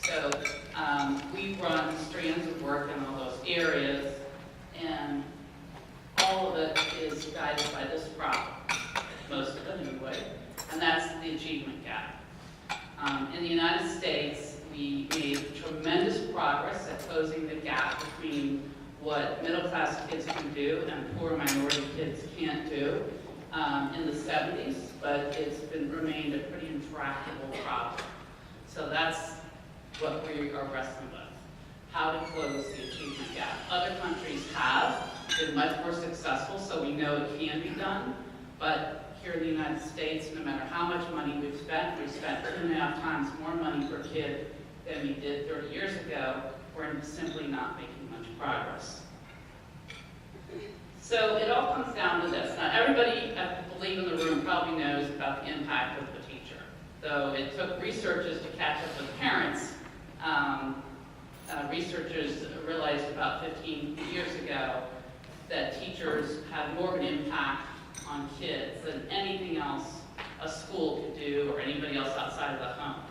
So we run strands of work in all those areas, and all of it is guided by this problem, most of it anyway, and that's the achievement gap. In the United States, we made tremendous progress at closing the gap between what middle-class kids can do and poor minority kids can't do in the 70s, but it's remained a pretty intractable problem. So that's what we are wrestling with, how to close the achievement gap. Other countries have been much more successful, so we know it can be done, but here in the United States, no matter how much money we've spent 2.5 times more money per kid than we did 30 years ago. We're simply not making much progress. So it all comes down to this. Now everybody, I believe in the room, probably knows about the impact of the teacher. Though it took researchers to catch up with parents, researchers realized about 15 years ago that teachers have more of an impact on kids than anything else a school could do or anybody else outside of the home.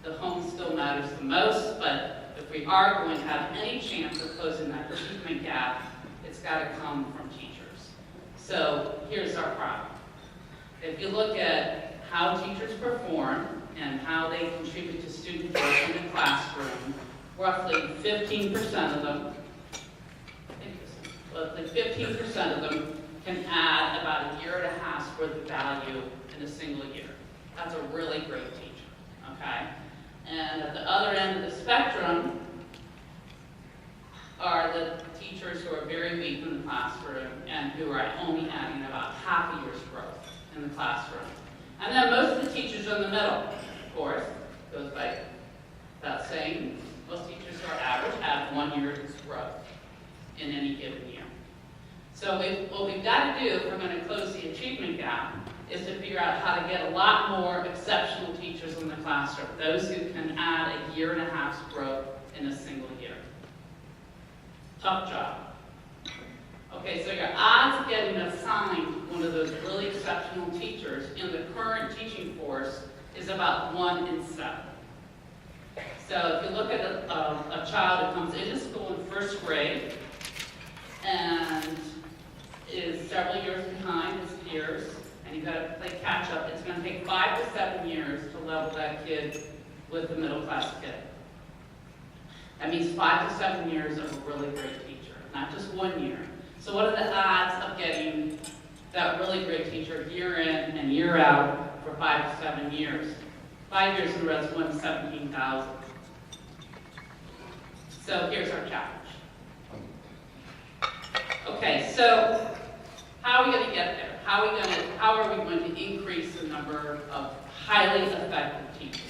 The home still matters the most, but if we are going to have any chance of closing that achievement gap, it's got to come from teachers. So here's our problem. If you look at how teachers perform and how they contribute to student growth in the classroom, roughly 15% of them, roughly 15% of them can add about 1.5 years worth of value in a single year. That's a really great teacher, okay? And at the other end of the spectrum are the teachers who are very weak in the classroom and who are only adding about half a year's growth in the classroom. And then most of the teachers in the middle, of course, goes by that saying, most teachers who are average add 1 year's growth in any given year. So what we've got to do if we're going to close the achievement gap is to figure out how to get a lot more exceptional teachers in the classroom, those who can add 1.5 years growth in a single year. Tough job. Okay, so your odds of getting assigned one of those really exceptional teachers in the current teaching force is about 1 in 7. So if you look at a child who comes into school in first grade and is several years behind his peers, and you've got to play catch up, it's going to take 5 to 7 years to level that kid with the middle class kid. That means 5 to 7 years of a really great teacher, not just 1 year. So what are the odds of getting that really great teacher year in and year out for 5 to 7 years? 5 years in a row is 1 in 17,000. So here's our challenge. Okay, so how are we going to get there? How are we going to increase the number of highly effective teachers?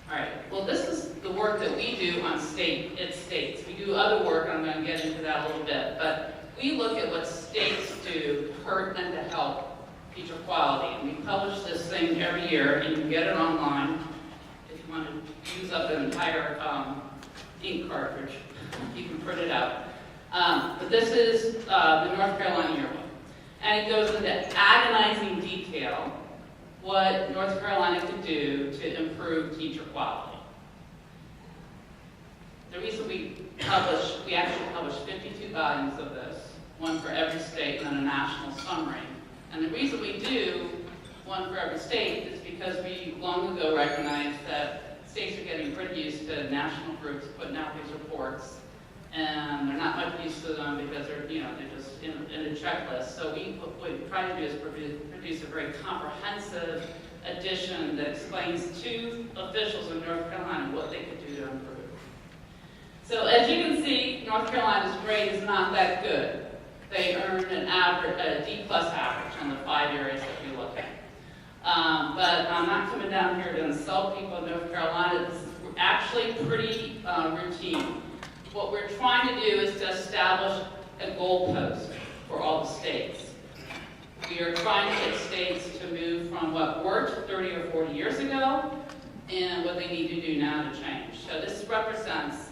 All right, well this is the work that we do on states. We do other work, I'm going to get into that a little bit, but we look at what states do to hurt and to help teacher quality. And we publish this thing every year, and you can get it online. If you want to use up an entire ink cartridge, you can print it out. But this is the North Carolina Yearbook. And it goes into agonizing detail what North Carolina could do to improve teacher quality. The reason we actually publish 52 volumes of this, one for every state and then a national summary. And the reason we do one for every state is because we long ago recognized that states are getting pretty used to national groups putting out these reports, and they're not much used to them because they're just in a checklist. So what we try to do is produce a very comprehensive edition that explains to officials in North Carolina what they could do to improve. So as you can see, North Carolina's grade is not that good. They earned a D+ average on the 5 areas that we look at. But I'm not coming down here to insult people in North Carolina. This is actually pretty routine. What we're trying to do is to establish a goalpost for all the states. We are trying to get states to move from what worked 30 or 40 years ago and what they need to do now to change. So this represents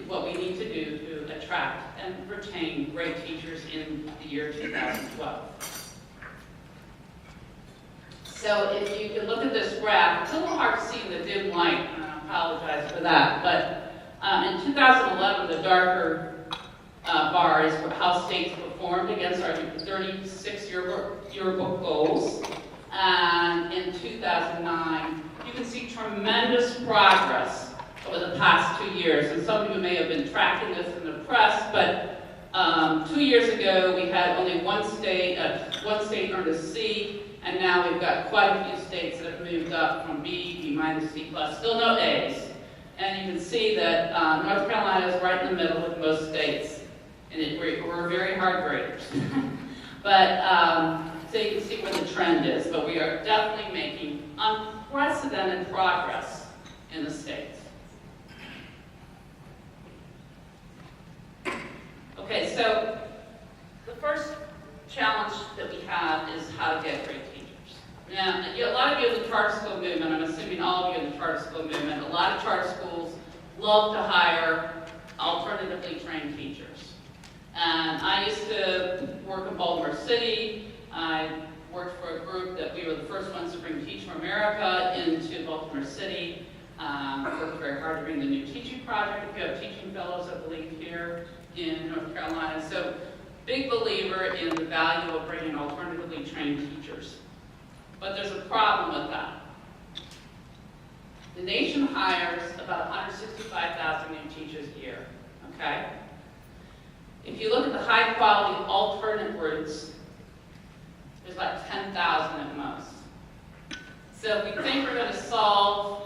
what we need to do to attract and retain great teachers in the year 2012. So if you can look at this graph, it's a little hard to see in the dim light. apologize for that. But in 2011, the darker bars were how states performed against our 36 yearbook goals. And in 2009, you can see tremendous progress over the past 2 years. And some of you may have been tracking this in the press, but 2 years ago, we had only one state earned a C, and now we've got quite a few states that have moved up from B, B minus, C plus, still no A's. And you can see that North Carolina is right in the middle with most states, and we're very hard graders. But so you can see where the trend is, but we are definitely making unprecedented progress in the states. Okay, so the first challenge that we have is how to get great teachers. Now, a lot of you in the charter school movement, I'm assuming all of you in the charter school movement, a lot of charter schools love to hire alternatively trained teachers. And I used to work in Baltimore City. I worked for a group that we were the first ones to bring Teach for America into Baltimore City. Worked very hard to bring the new teaching project. We have teaching fellows, I believe, here in North Carolina. So, big believer in the value of bringing alternatively trained teachers. But there's a problem with that. The nation hires about 165,000 new teachers a year, okay? If you look at the high quality alternate routes, there's like 10,000 at most. So if we think we're going to solve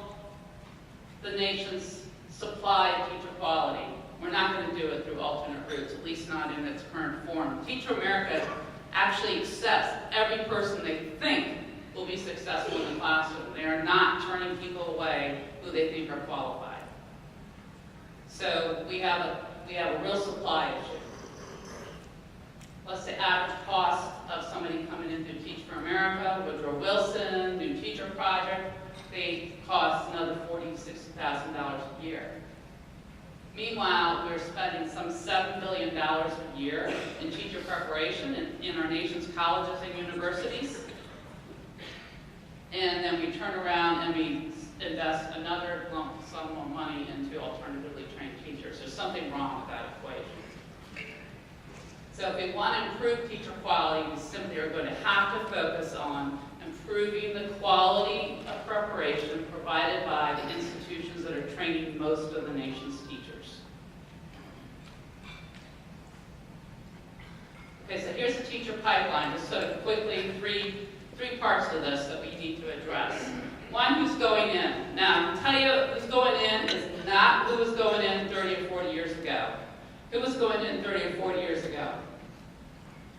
the nation's supply of teacher quality, we're not going to do it through alternate routes, at least not in its current form. Teach for America actually accepts every person they think will be successful in the classroom. They are not turning people away who they think are qualified. So we have a real supply issue. Plus the average cost of somebody coming in through Teach for America, Woodrow Wilson, New Teacher Project, they cost another $40,000 to $60,000 a year. Meanwhile, we're spending some $7 billion a year in teacher preparation in our nation's colleges and universities. And then we turn around and we invest another lump sum of money into alternatively trained teachers. There's something wrong with that equation. So if we want to improve teacher quality, we simply are going to have to focus on improving the quality of preparation provided by the institutions that are training most of the nation's teachers. Okay, so here's the teacher pipeline. Just sort of quickly, three parts to this that we need to address. One, who's going in. Now, I can tell you who's going in is not who was going in 30 or 40 years ago. Who was going in 30 or 40 years ago?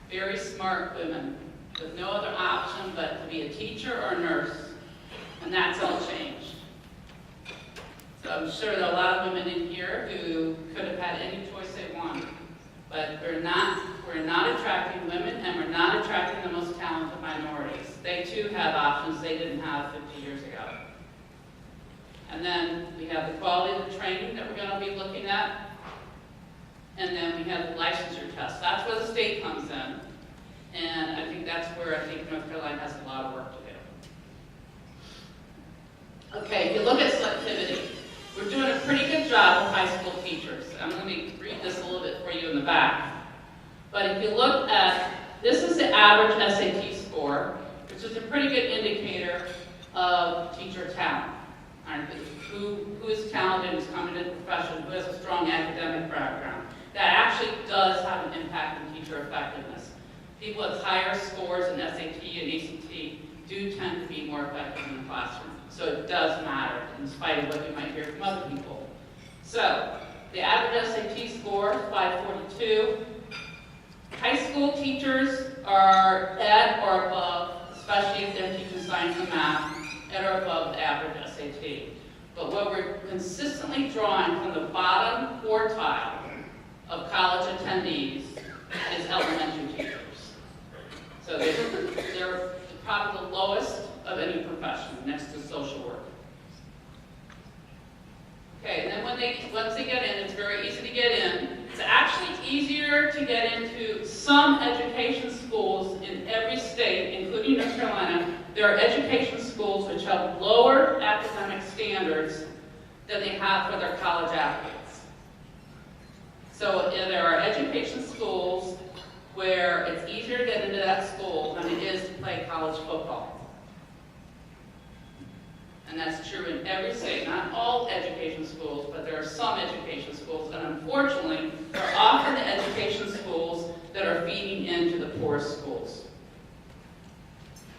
Very smart women with no other option but to be a teacher or a nurse. And that's all changed. So I'm sure there are a lot of women in here who could have had any choice they wanted. But we're not attracting women, and we're not attracting the most talented minorities. They too have options they didn't have 50 years ago. And then we have the quality of the training that we're going to be looking at. And then we have the licensure test. That's where the state comes in. And I think that's where I think North Carolina has a lot of work to do. Okay, if you look at selectivity, we're doing a pretty good job with high school teachers. I'm going to read this a little bit for you in the back. But if you look at, this is the average SAT score, which is a pretty good indicator of teacher talent. All right, who is talented, who's coming into the profession, who has a strong academic background. That actually does have an impact on teacher effectiveness. People with higher scores in SAT and ACT do tend to be more effective in the classroom. So it does matter, in spite of what you might hear from other people. So, the average SAT score is 542. High school teachers are at or above, especially if they're teaching science and math, at or above the average SAT. But what we're consistently drawing from the bottom quartile of college attendees is elementary teachers. So they're probably the lowest of any profession, next to social work. Okay, and then once they get in, it's very easy to get in. It's actually easier to get into some education schools in every state, including North Carolina. There are education schools which have lower academic standards than they have for their college athletes. So there are education schools where it's easier to get into that school than it is to play college football. And that's true in every state, not all education schools, but there are some education schools, and unfortunately, there are often the education schools that are feeding into the poorest schools.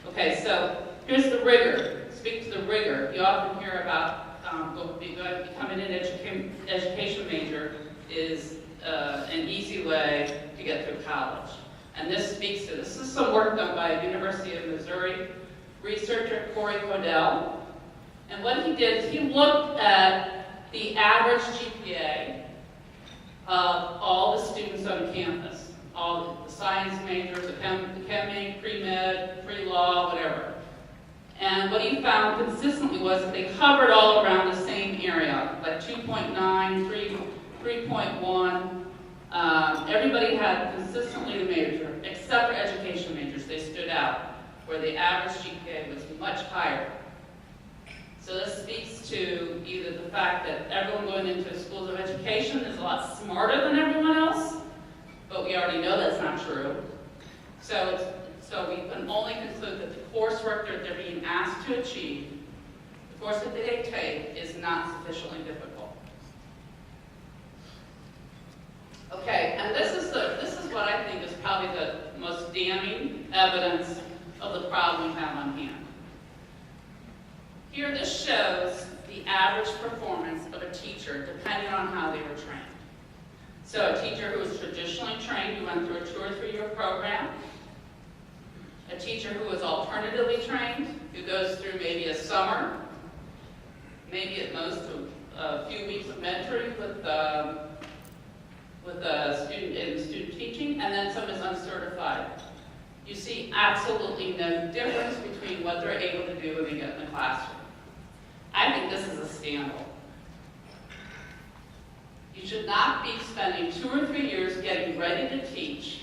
Okay, so here's the rigor. Speak to the rigor. You often hear about becoming an education major is an easy way to get through college. And this speaks to, this is some work done by University of Missouri researcher Corey Codell. And what he did is he looked at the average GPA of all the students on campus, all the science majors, the chem pre-med, pre-law, whatever. And what he found consistently was that they hovered all around the same area, like 2.9, 3.1. Everybody had consistently the major, except for education majors. They stood out, where the average GPA was much higher. So this speaks to either the fact that everyone going into schools of education is a lot smarter than everyone else, but we already know that's not true. So we can only conclude that the coursework that they're being asked to achieve, the course that they take, is not sufficiently difficult. Okay, and this is what I think is probably the most damning evidence of the problem we have on hand. Here, this shows the average performance of a teacher depending on how they were trained. So a teacher who was traditionally trained, who went through a 2 or 3 year program. A teacher who was alternatively trained, who goes through maybe a summer, maybe at most a few weeks of mentoring with a student in student teaching, and then some is uncertified. You see absolutely no difference between what they're able to do when they get in the classroom. I think this is a scandal. You should not be spending 2 or 3 years getting ready to teach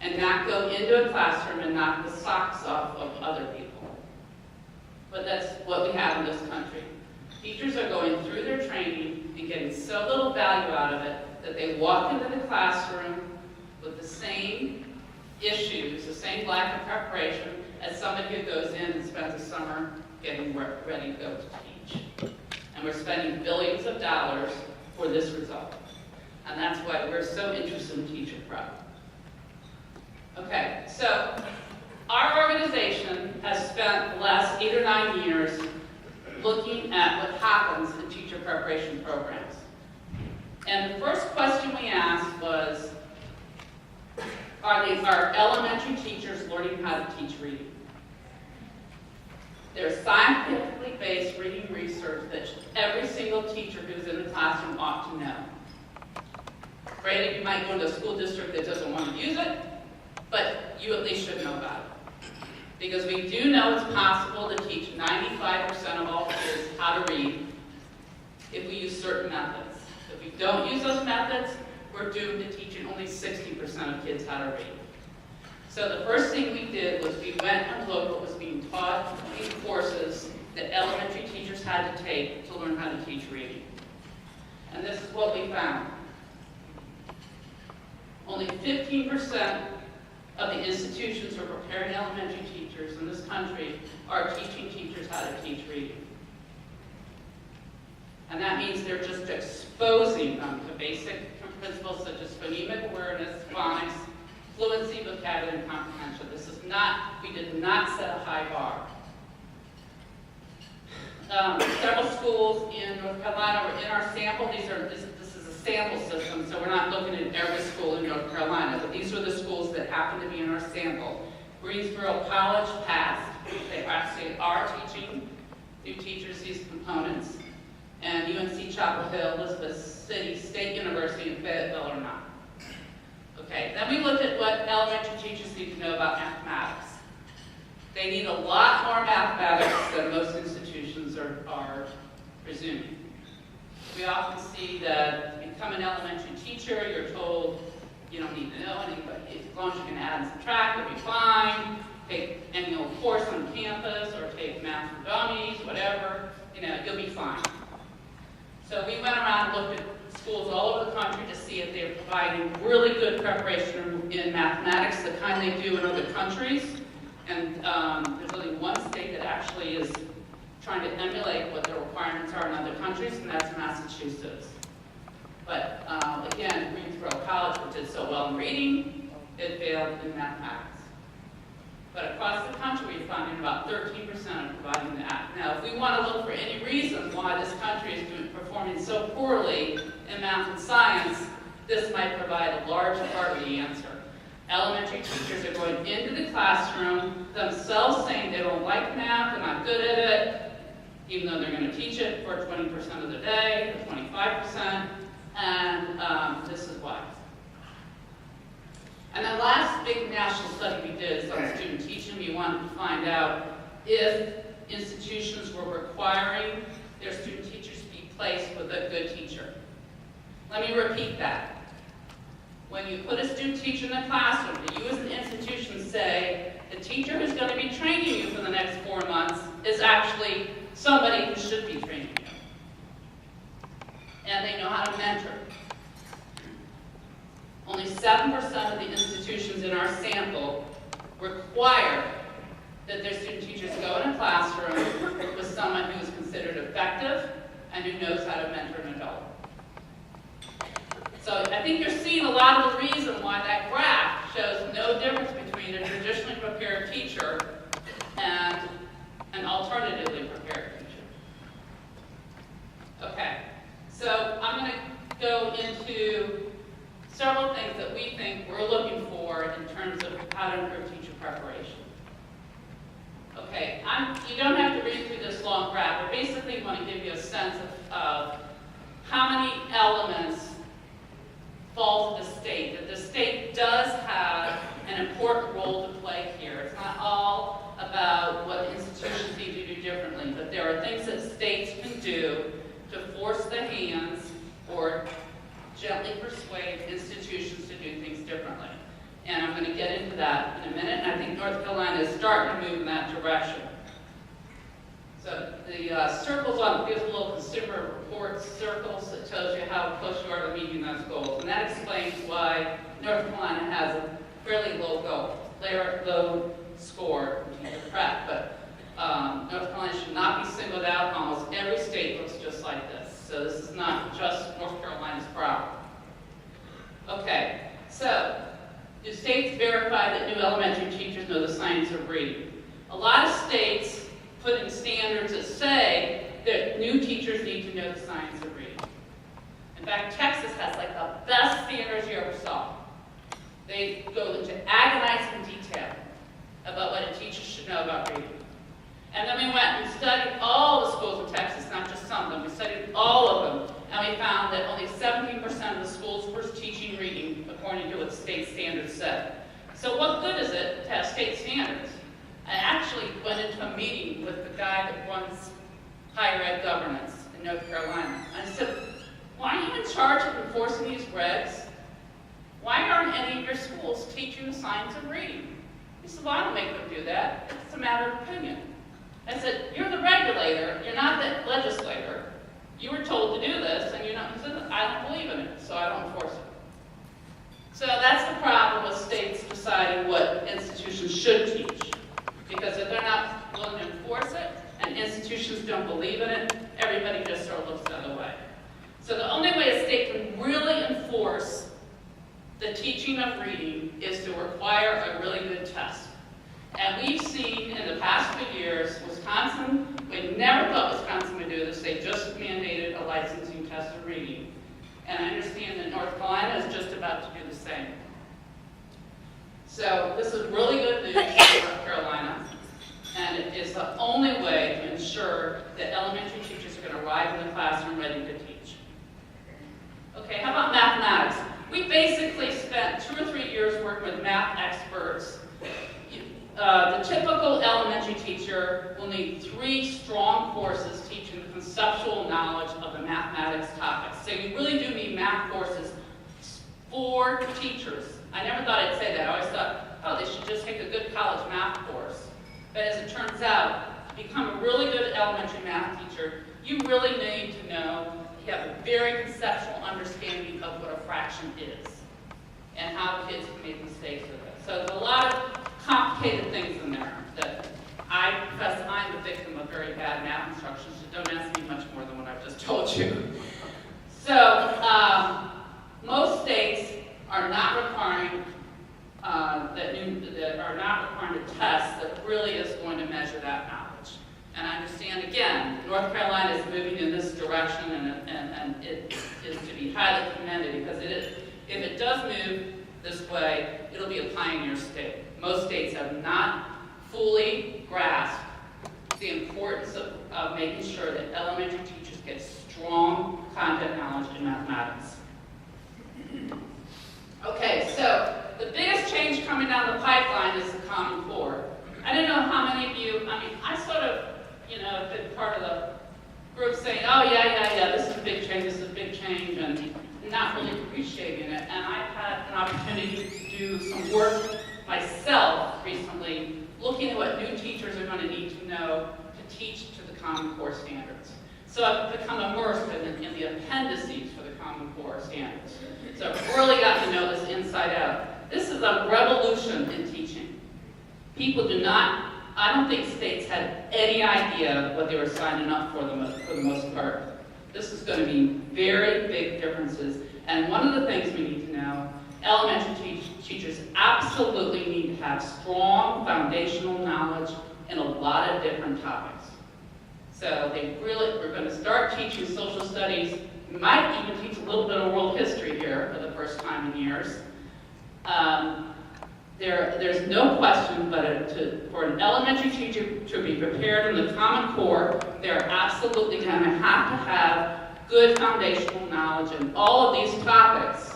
and not go into a classroom and knock the socks off of other people. But that's what we have in this country. Teachers are going through their training and getting so little value out of it that they walk into the classroom with the same issues, the same lack of preparation as somebody who goes in and spends a summer getting ready to go to teach. And we're spending billions of dollars for this result. And that's why we're so interested in teacher prep. Okay, so our organization has spent the last 8 or 9 years looking at what happens in teacher preparation programs. And the first question we asked was, are elementary teachers learning how to teach reading? There's scientifically based reading research that every single teacher who's in the classroom ought to know. Granted, you might go into a school district that doesn't want to use it, but you at least should know about it. Because we do know it's possible to teach 95% of all kids how to read if we use certain methods. If we don't use those methods, we're doomed to teaching only 60% of kids how to read. So the first thing we did was we went and looked what was being taught in courses that elementary teachers had to take to learn how to teach reading. And this is what we found. Only 15% of the institutions who are preparing elementary teachers in this country are teaching teachers how to teach reading. And that means they're just exposing them to basic principles such as phonemic awareness, phonics, fluency, vocabulary, and comprehension. We did not set a high bar. Several schools in North Carolina were in our sample. This is a sample system, so we're not looking at every school in North Carolina, but these were the schools that happen to be in our sample. Greensboro College passed. They actually are teaching new teachers these components. And UNC Chapel Hill, Elizabeth City State University in Fayetteville are not. Okay, then we looked at what elementary teachers need to know about mathematics. They need a lot more mathematics than most institutions are presuming. We often see that to become an elementary teacher, you're told you don't need to know anything, but as long as you can add and subtract, you'll be fine. Take any old course on campus or take math for dummies, whatever, you'll be fine. So we went around and looked at schools all over the country to see if they're providing really good preparation in mathematics, the kind they do in other countries. And there's only one state that actually is trying to emulate what the requirements are in other countries, and that's Massachusetts. But again, Greensboro College, which did so well in reading, it failed in mathematics. But across the country, we're finding about 13% are providing that. Now, if we want to look for any reason why this country is performing so poorly in math and science, this might provide a large part of the answer. Elementary teachers are going into the classroom themselves saying they don't like math, they're not good at it, even though they're going to teach it for 20% of the day, or 25%, and this is why. And the last big national study we did is on student teaching. We wanted to find out if institutions were requiring their student teachers to be placed with a good teacher. Let me repeat that. When you put a student teacher in the classroom, you as an institution say, the teacher who's going to be training you for the next 4 months is actually somebody who should be training you. And they know how to mentor. Only 7% of the institutions in our sample require that their student teachers go in a classroom with someone who is considered effective and who knows how to mentor an adult. So I think you're seeing a lot of the reason why that graph shows no difference between a traditionally prepared teacher and an alternatively prepared teacher. Okay, so I'm going to go into several things that we think we're looking for in terms of how to improve teacher preparation. Okay, you don't have to read through this long graph. I basically want to give you a sense of how many elements fall to the state, that the state does have an important role to play here. It's not all about what institutions need to do differently, but there are things that states can do to force the hands or gently persuade institutions to do things differently. And I'm going to get into that in a minute, and I think North Carolina is starting to move in that direction. So the circles on, here's a little consumer report circles that tells you how close you are to meeting those goals. And that explains why North Carolina has a fairly low goal, low score in teacher prep. But North Carolina should not be singled out. Almost every state looks just like this. So this is not just North Carolina's problem. Okay, so do states verify that new elementary teachers know the science of reading? A lot of states put in standards that say that new teachers need to know the science of reading. In fact, Texas has like the best standards you ever saw. They go into agonizing detail about what a teacher should know about reading. And then we went and studied all the schools in Texas, not just some of them. We studied all of them, and we found that only 17% of the schools were teaching reading according to what state standards said. So what good is it to have state standards? I actually went into a meeting with the guy that runs higher ed governance in North Carolina. And I said, why are you in charge of enforcing these regs? Why aren't any of your schools teaching the science of reading? He said, well, I don't make them do that. It's a matter of opinion. I said, you're the regulator, you're not the legislator. You were told to do this, and you're not. He said, I don't believe in it, so I don't enforce it. So that's the problem with states deciding what institutions should teach. Because if they're not willing to enforce it, and institutions don't believe in it, everybody just sort of looks the other way. So the only way a state can really enforce the teaching of reading is to require a really good test. And we've seen in the past few years, Wisconsin, we never thought Wisconsin would do this. They just mandated a licensing test of reading. And I understand that North Carolina is just about to do the same. So this is really good news for North Carolina. And it is the only way to ensure that elementary teachers are going to arrive in the classroom ready to teach. Okay, how about mathematics? We basically spent 2 or 3 years working with math experts. The typical elementary teacher will need 3 strong courses teaching the conceptual knowledge of the mathematics topics. So you really do need math courses for teachers. I never thought I'd say that. I always thought, oh, they should just take a good college math course. But as it turns out, to become a really good elementary math teacher, you really need to know have a very conceptual understanding of what a fraction is and how kids can make mistakes with it. So there's a lot of complicated things in there that I confess I'm the victim of very bad math instructions. So don't ask me much more than what I've just told you. So most states are not requiring that are not requiring a test that really is going to measure that knowledge. And I understand, again, North Carolina is moving in this direction, and it is to be highly commended because it is, if it does move this way, it'll be a pioneer state. Most states have not fully grasped the importance of making sure that elementary teachers get strong content knowledge in mathematics. Okay, so the biggest change coming down the pipeline is the Common Core. I don't know how many of you, I sort of, have been part of the group saying, oh yeah, this is a big change, and not really appreciating it. And I've had an opportunity to do some work myself recently, looking at what new teachers are going to need to know to teach to the Common Core standards. So I've become immersed in the appendices for the Common Core standards. So I've really gotten to know this inside out. This is a revolution in teaching. People do not, I don't think states had any idea what they were signing up for the most part. This is going to be very big differences. And one of the things we need to know, elementary teachers absolutely need to have strong foundational knowledge in a lot of different topics. So we're going to start teaching social studies. We might even teach a little bit of world history here for the first time in years. There's no question, but for an elementary teacher to be prepared in the Common Core, they're absolutely going to have good foundational knowledge in all of these topics.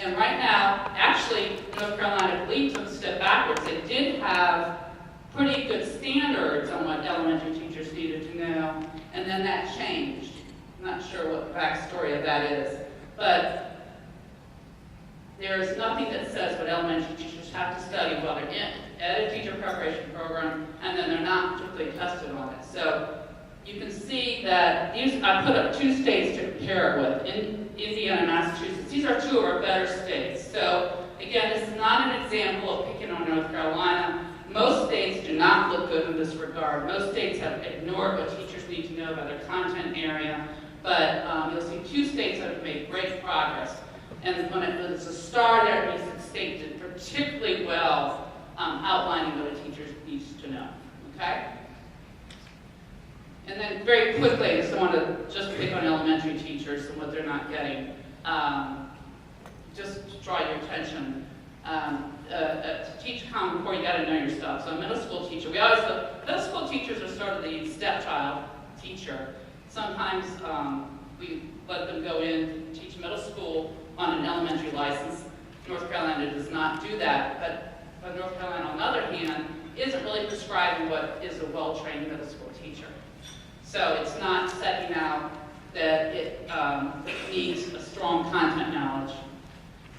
And right now, actually, North Carolina, I believe, took a step backwards. They did have pretty good standards on what elementary teachers needed to know, and then that changed. I'm not sure what the backstory of that is, but there's nothing that says what elementary teachers have to study while they're in a teacher preparation program, and then they're not particularly tested on it. So you can see that I put up two states to compare it with, in Indiana and Massachusetts. These are two of our better states. So again, this is not an example of picking on North Carolina. Most states do not look good in this regard. Most states have ignored what teachers need to know about their content area, but you'll see two states that have made great progress. And when it's a star there, it means the state did particularly well outlining what a teacher needs to know, okay? And then very quickly, I just want to pick on elementary teachers and what they're not getting. Just to draw your attention. To teach Common Core, you got to know your stuff. So a middle school teacher, middle school teachers are sort of the stepchild teacher. Sometimes we let them go in, teach middle school on an elementary license. North Carolina does not do that, but North Carolina, on the other hand, isn't really prescribing what is a well-trained middle school teacher. So it's not setting out that it needs a strong content knowledge.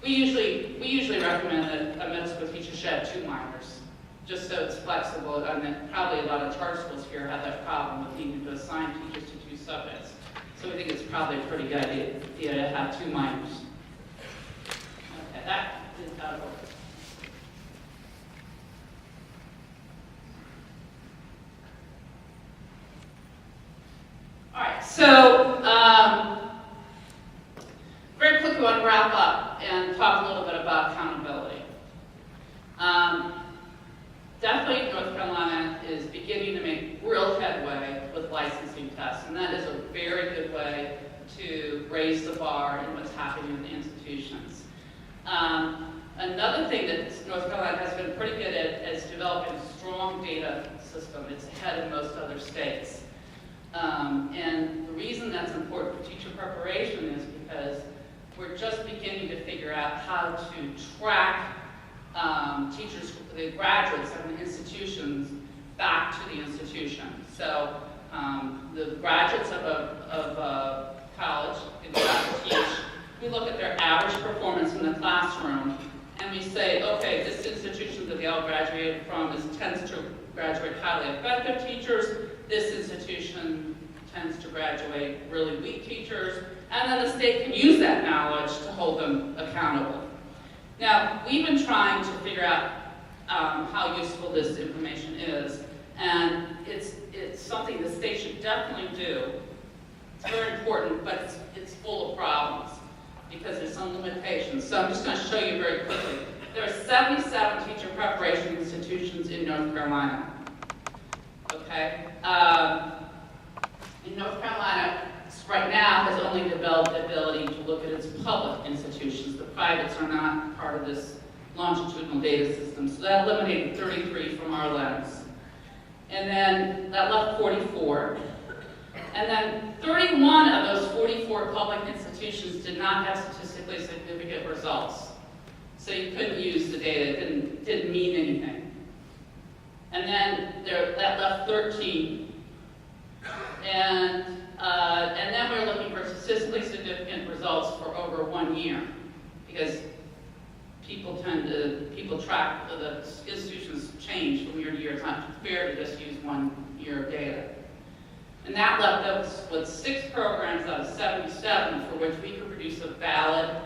We usually recommend that a middle school teacher should have 2 minors, just so it's flexible. And then probably a lot of charter schools here have that problem with needing to assign teachers to 2 subjects. So we think it's probably a pretty good idea to have 2 minors. Okay, that is out of order. All right, so very quickly, I want to wrap up and talk a little bit about accountability. Definitely North Carolina is beginning to make real headway with licensing tests, and that is a very good way to raise the bar in what's happening in the institutions. Another thing that North Carolina has been pretty good at is developing a strong data system. It's ahead of most other states. And the reason that's important for teacher preparation is because we're just beginning to figure out how to track teachers, the graduates of the institutions, back to the institution. So the graduates of a college, in to teach, we look at their average performance in the classroom, and we say, okay, this institution that they all graduated from tends to graduate highly effective teachers. This institution tends to graduate really weak teachers, and then the state can use that knowledge to hold them accountable. Now, we've been trying to figure out how useful this information is, and it's something the state should definitely do. It's very important, but it's full of problems because there's some limitations. So I'm just going to show you very quickly. There are 77 teacher preparation institutions in North Carolina. Okay? In North Carolina, right now, has only developed the ability to look at its public institutions. The privates are not part of this longitudinal data system. So that eliminated 33 from our lens. And then that left 44. And then 31 of those 44 public institutions did not have statistically significant results. So you couldn't use the data, it didn't mean anything. And then that left 13. And then we're looking for statistically significant results for over 1 year, because people track, the institutions change from year to year. It's not fair to just use 1 year of data. And that left us with 6 programs out of 77 for which we could produce a valid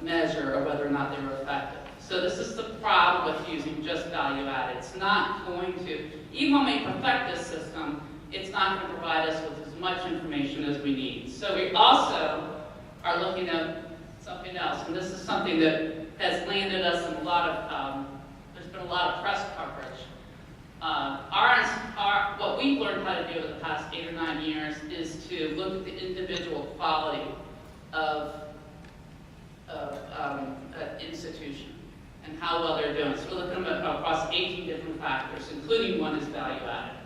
measure of whether or not they were effective. So this is the problem with using just value added. It's not going to, even when we perfect this system, it's not going to provide us with as much information as we need. So we also are looking at something else, and this is something that has landed us in a lot of, there's been a lot of press coverage. What we've learned how to do over the past 8 or 9 years is to look at the individual quality of an institution and how well they're doing. So we're looking across 18 different factors, including one is value added.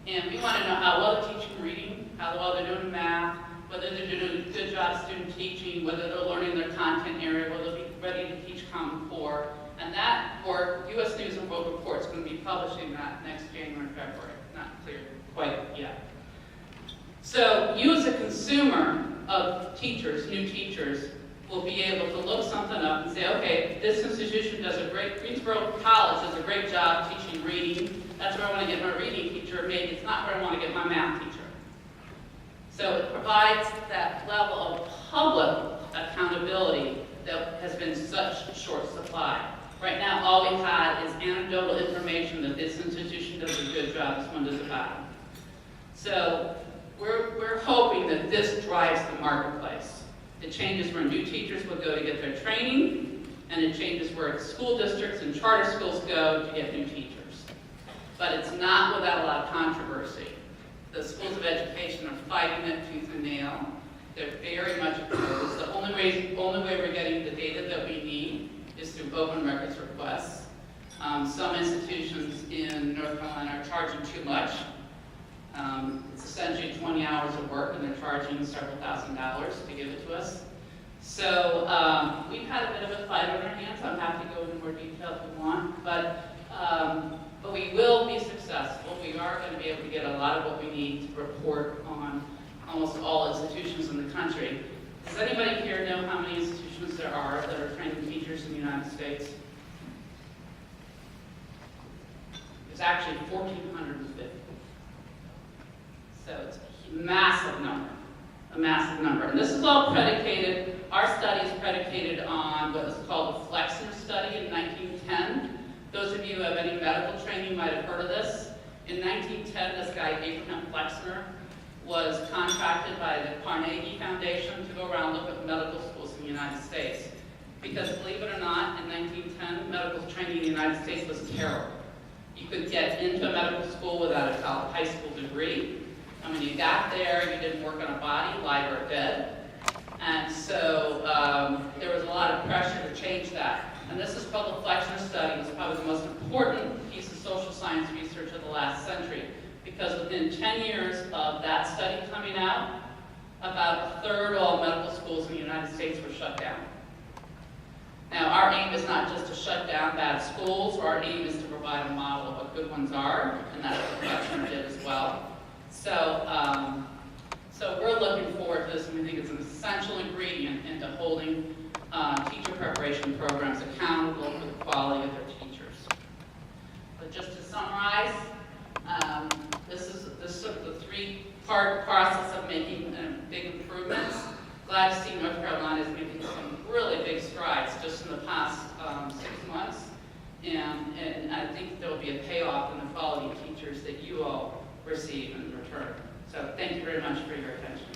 And we want to know how well they're teaching reading, how well they're doing math, whether they're doing a good job student teaching, whether they're learning their content area, whether they'll be ready to teach Common Core. And that work, U.S. News and World Report is going to be publishing that next January and February. Not clear quite yet. So you as a consumer of teachers, new teachers, will be able to look something up and say, okay, this institution does a great, Greensboro College does a great job teaching reading. That's where I want to get my reading teacher. Maybe it's not where I want to get my math teacher. So it provides that level of public accountability that has been such short supply. Right now, all we've had is anecdotal information that this institution does a good job, this one does a bad. So we're hoping that this drives the marketplace. It changes where new teachers will go to get their training, and it changes where school districts and charter schools go to get new teachers. But it's not without a lot of controversy. The schools of education are fighting it tooth and nail. They're very much opposed. The only way we're getting the data that we need is through open records requests. Some institutions in North Carolina are charging too much. It's essentially 20 hours of work, and they're charging several $1,000s to give it to us. So we've had a bit of a fight on our hands. I'm happy to go into more detail if you want, but we will be successful. We are going to be able to get a lot of what we need to report on almost all institutions in the country. Does anybody here know how many institutions there are that are training teachers in the United States? There's actually 1,450. So it's a massive number, And this is all predicated, our study is predicated on what is called the Flexner study in 1910. Those of you who have any medical training might have heard of this. In 1910, this guy, Abraham Flexner, was contracted by the Carnegie Foundation to go around and look at medical schools in the United States. Because believe it or not, in 1910, medical training in the United States was terrible. You could get into a medical school without a high school degree. And when you got there, you didn't work on a body, live or dead. And so there was a lot of pressure to change that. And this is called the Flexner study. It's probably the most important piece of social science research of the last century. Because within 10 years of that study coming out, about a third of all medical schools in the United States were shut down. Now, our aim is not just to shut down bad schools. Our aim is to provide a model of what good ones are, and that's what Flexner did as well. So we're looking forward to this, and we think it's an essential ingredient into holding teacher preparation programs accountable for the quality of their teachers. But just to summarize, this is hard process of making big improvements. Glad to see North Carolina is making some really big strides just in the past 6 months. And I think there will be a payoff in the quality of teachers that you all receive in return. So thank you very much for your attention.